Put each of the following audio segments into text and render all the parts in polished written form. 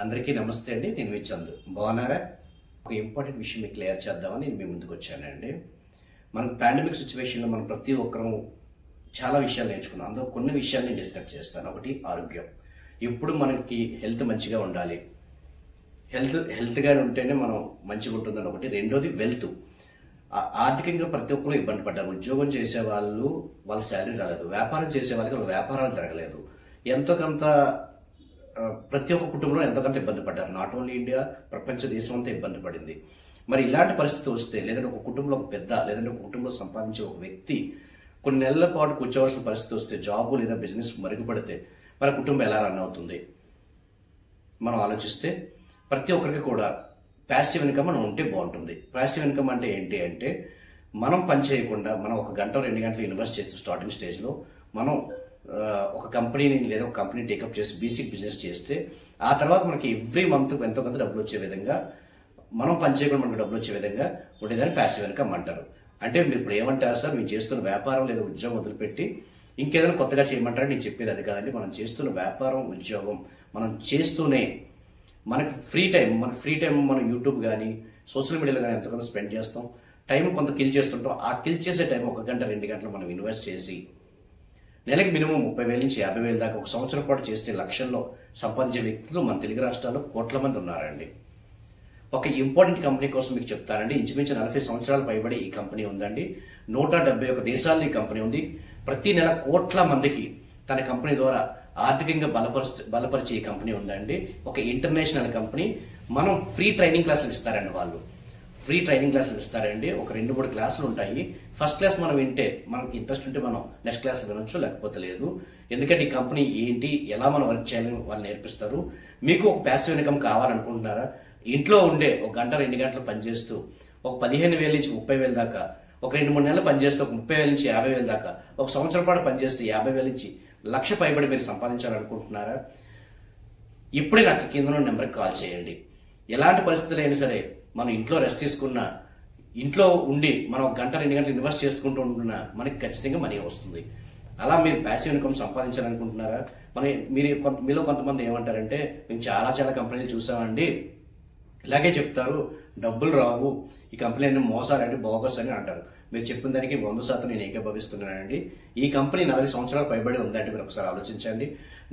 అందరికీ నమస్తే అండి. నేను మీ చందు. బాగున్నారా? ఒక ఇంపార్టెంట్ విషయం మీకు క్లియర్ చేద్దామని నేను మీ ముందుకు వచ్చానండి. మనకు పాండమిక్ సిచ్యువేషన్లో మనం ప్రతి ఒక్కరూ చాలా విషయాలు నేర్చుకున్నాం. అందులో కొన్ని విషయాలు నేను డిస్కస్ చేస్తాను. ఒకటి ఆరోగ్యం. ఇప్పుడు మనకి హెల్త్ మంచిగా ఉండాలి, హెల్త్గా ఉంటేనే మనం మంచిగా ఉంటుందని ఒకటి. రెండోది వెల్త్. ఆర్థికంగా ప్రతి ఒక్కరు ఇబ్బంది పడ్డారు. ఉద్యోగం చేసే వాళ్ళు వాళ్ళ శాలరీ రాలేదు, వ్యాపారం చేసే వాళ్ళకి వాళ్ళ వ్యాపారాలు జరగలేదు. ఎంతో కొంత ప్రతి ఒక్క కుటుంబంలో ఎంతో కొంత ఇబ్బంది పడ్డారు. నాట్ ఓన్లీ ఇండియా, ప్రపంచ దేశం అంతా ఇబ్బంది పడింది. మరి ఇలాంటి పరిస్థితి వస్తే, లేదంటే ఒక కుటుంబంలో ఒక పెద్ద, లేదంటే ఒక కుటుంబంలో సంపాదించే ఒక వ్యక్తి కొన్ని నెలల పాటు కూర్చోవలసిన పరిస్థితి వస్తే, జాబు లేదా బిజినెస్ మరుగుపడితే మన కుటుంబం ఎలా రన్ అవుతుంది మనం ఆలోచిస్తే, ప్రతి ఒక్కరికి కూడా ప్యాసివ్ ఇన్కమ్ మనం ఉంటే బాగుంటుంది. ప్యాసివ్ ఇన్కమ్ అంటే ఏంటి అంటే, మనం పని చేయకుండా మనం 1 గంట 2 గంటలు ఇన్వెస్ట్ చేస్తూ స్టార్టింగ్ స్టేజ్లో మనం ఒక కంపెనీని లేదా ఒక కంపెనీ టేకప్ చేసి బేసిక్ బిజినెస్ చేస్తే, ఆ తర్వాత మనకి ఎవ్రీ మంత్ ఎంతో కొంత డబ్బులు వచ్చే విధంగా, మనం పని చేయకుండా మనకు డబ్బులు వచ్చే విధంగా ఉండేదాన్ని ప్యాసివ్ ఇన్కమ్ అంటారు. అంటే మీరు ఇప్పుడు ఏమంటారు సార్, మీరు చేస్తున్న వ్యాపారం లేదా ఉద్యోగం వదిలిపెట్టి ఇంకేదైనా కొత్తగా చేయమంటారు? నేను చెప్పేది అది కాదండి. మనం చేస్తున్న వ్యాపారం, ఉద్యోగం మనం చేస్తూనే మనకి ఫ్రీ టైం మనం యూట్యూబ్ కానీ సోషల్ మీడియాలో కానీ ఎంతకంత స్పెండ్ చేస్తాం, టైం కొంత కిల్ చేస్తుంటాం. ఆ కిల్ చేసే టైం 1 గంట 2 గంటలు మనం ఇన్వెస్ట్ చేసి నెలకి మినిమం 30,000 నుంచి 50,000 దాకా 1 సంవత్సరం పాటు చేస్తే లక్షల్లో సంపాదించే వ్యక్తులు మన తెలుగు రాష్ట్రాల్లో కోట్ల మంది ఉన్నారండి. ఒక ఇంపార్టెంట్ కంపెనీ కోసం మీకు చెప్తానండి. ఇంచుమించు 40 సంవత్సరాలు పైబడి ఈ కంపెనీ ఉందండి. 171 దేశాల్లో ఈ కంపెనీ ఉంది. ప్రతి నెల కోట్ల మందికి తన కంపెనీ ద్వారా ఆర్థికంగా బలపరిచే ఈ కంపెనీ ఉందండి. ఒక ఇంటర్నేషనల్ కంపెనీ. మనం ఫ్రీ ట్రైనింగ్ క్లాసులు ఇస్తారండి. వాళ్ళు ఫ్రీ ట్రైనింగ్ క్లాసులు ఇస్తారండి. ఒక 2-3 క్లాసులు ఉంటాయి. ఫస్ట్ క్లాస్ మనం వింటే, మనకి ఇంట్రెస్ట్ ఉంటే మనం నెక్స్ట్ క్లాస్ వినొచ్చు, లేకపోతే లేదు. ఎందుకంటే ఈ కంపెనీ ఏంటి, ఎలా మనం వర్క్ చేయాలని వాళ్ళు నేర్పిస్తారు. మీకు ఒక ప్యాసివ్ ఇన్కమ్ కావాలనుకుంటున్నారా? ఇంట్లో ఉండే 1 గంట 2 గంటలు పనిచేస్తూ ఒక 15,000 నుంచి 30,000 దాకా, ఒక 2-3 నెలలు పనిచేస్తూ ఒక 30,000 నుంచి 50,000 దాకా, ఒక సంవత్సరం పాటు పనిచేస్తే 50,000 నుంచి 1,00,000 పైబడి మీరు సంపాదించాలనుకుంటున్నారా? ఇప్పుడే నాకు కింద నెంబర్కి కాల్ చేయండి. ఎలాంటి పరిస్థితులు అయినా సరే, మనం ఇంట్లో రెస్ట్ తీసుకున్నా, ఇంట్లో ఉండి మనం 1 గంట 2 గంటలు ఇన్వెస్ట్ చేసుకుంటూ ఉంటున్నా మనకి ఖచ్చితంగా మనీ వస్తుంది. అలా మీరు ప్యాసివ్ ఇన్కమ్ సంపాదించాలనుకుంటున్నారా? మీలో కొంతమంది ఏమంటారంటే, మేము చాలా కంపెనీలు చూసామండి, ఇలాగే చెప్తారు, డబ్బులు రావు, ఈ కంపెనీ అన్ని మోసాలండి, బోగస్ అని అంటారు. మీరు చెప్పిన దానికి 100% నేను ఏకీభవిస్తున్నానండి. ఈ కంపెనీ 40 సంవత్సరాలు పైబడి ఉందంటే మీరు ఒకసారి ఆలోచించండి.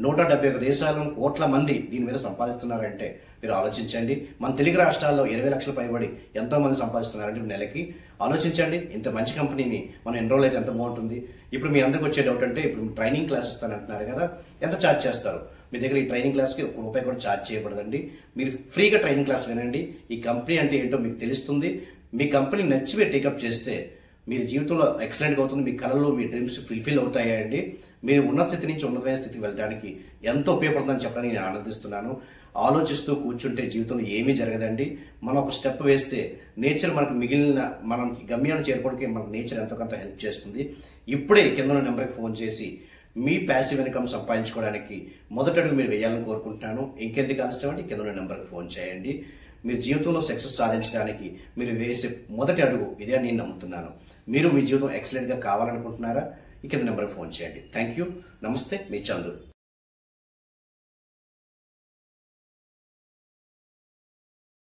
171 దేశాలను కోట్ల మంది దీని మీద సంపాదిస్తున్నారంటే మీరు ఆలోచించండి. మన తెలుగు రాష్ట్రాల్లో 20 లక్షల పైబడి ఎంతో మంది సంపాదిస్తున్నారంటే నెలకి ఆలోచించండి. ఇంత మంచి కంపెనీని మనం ఎన్రోల్ అయితే ఎంత బాగుంటుంది. ఇప్పుడు మీ అందరికి వచ్చే డౌట్ అంటే, ఇప్పుడు ట్రైనింగ్ క్లాస్ ఇస్తానంటున్నారు కదా, ఎంత ఛార్జ్ చేస్తారు? మీ దగ్గర ఈ ట్రైనింగ్ క్లాస్కి ₹1 కూడా ఛార్జ్ చేయబడదండి. మీరు ఫ్రీగా ట్రైనింగ్ క్లాస్ వినండి. ఈ కంపెనీ అంటే ఏంటో మీకు తెలుస్తుంది. మీ కంపెనీ నచ్చి మీరు టేకప్ చేస్తే మీరు జీవితంలో ఎక్సలెంట్గా అవుతుంది. మీ కళలు, మీ డ్రీమ్స్ ఫుల్ఫిల్ అవుతాయండి. మీరు ఉన్నత స్థితి నుంచి ఉన్నతమైన స్థితికి వెళ్ళడానికి ఎంతో ఉపయోగపడుతుందని చెప్పడానికి నేను ఆనందిస్తున్నాను. ఆలోచిస్తూ కూర్చుంటే జీవితంలో ఏమీ జరగదండి. మనం ఒక స్టెప్ వేస్తే నేచర్ మనకు మనం గమ్యాన్ని చేరుకోవడానికి మనకు నేచర్ ఎంతో కొంత హెల్ప్ చేస్తుంది. ఇప్పుడే కింద ఉన్న నెంబర్కి ఫోన్ చేసి మీ ప్యాసివ్ ఇన్కమ్ సంపాదించుకోవడానికి మొదటి అడుగు మీరు వేయాలని కోరుకుంటున్నాను. ఇంకెందుకు ఆలస్యం అండి, కింద ఉన్న నెంబర్కి ఫోన్ చేయండి. మీరు జీవితంలో సక్సెస్ సాధించడానికి మీరు వేసే మొదటి అడుగు ఇదే అని నేను నమ్ముతున్నాను. మీరు మీ జీవితం ఎక్సలెంట్గా కావాలనుకుంటున్నారా? ఈ కింద నెంబర్కి ఫోన్ చేయండి. Thank you. నమస్తే, మీ చందు.